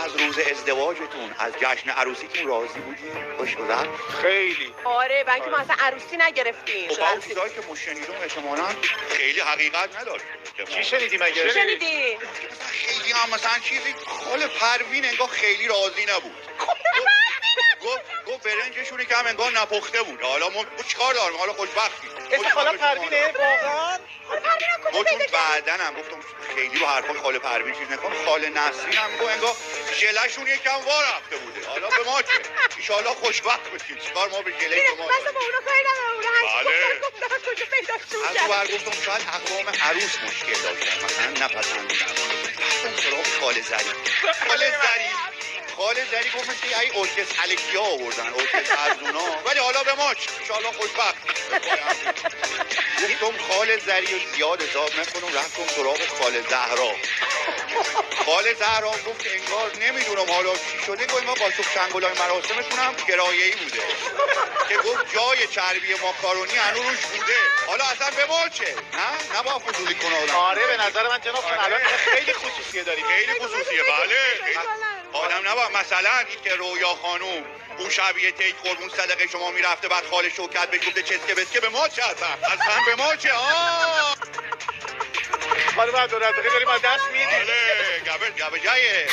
از روز ازدواجتون از جشن عروسیتون راضی بودین؟ خوش گذشت؟ خیلی. آره و اینکه ما اصلا عروسی نگرفتیم. خب اون چیزایی که ما شنیدیم احتمالاً خیلی حقیقت نداشت. چی شنیدی مگه؟ شنیدی؟ خیلی هم مثلا چیزی خال پروین انگار خیلی راضی نبود. گفت برنجشونی که هم انگار نپخته بود. حالا ما چیکار داریم؟ حالا خوشبختیم. اسم خاله پروینه واقعا؟ گفتم بعدن هم گفتم خیلی رو حرفای خاله پروین چیز نکن. خاله نسرین هم گفت انگار ژلهشون یکم وا رفته بوده. حالا به ما چه؟ ان شاءالله خوشبخت بشیم. چیکار ما به ژله شما؟ مثلا با اونا کاری ندارم. اونا بله. گفتن کجا پیداشون از اون ور گفتم شاید اقوام عروس مشکل داشتن مثلا نپسندیدن. رفتم سراغ خاله زری. خاله زری گفت مثل یه ارکست الکیا آوردن، ارکست ارزونا. ولی حالا به ما چه؟ ان شاءالله خوشبخت. گفتم خاله زری و زیاد حساب نکنم. رفتم سراغ خاله زهرا. خاله زهرا گفت که انگار نمیدونم حالا چی شده. گفت انگار قاشق چنگولای مراسمتون هم کرایه‌ای بوده که گفت جای چربی ماکارونی هنوز روش بوده. حالا اصلا به ما چه؟ نه با فضولی کنه آدم. آره به نظر من جناب خان الان خیلی خصوصیه داریم. خیلی خصوصیه. بله آدم نبا مثلا این که رویا خانوم اون شبیه تیک قربون صدقه شما میرفته بعد خال شوکت بهش گفته چسکه بسکه به ما چه اصلا به ما چه؟ خانم عبدالرزاقی داریم از دست میدیم. بله گبه جایه.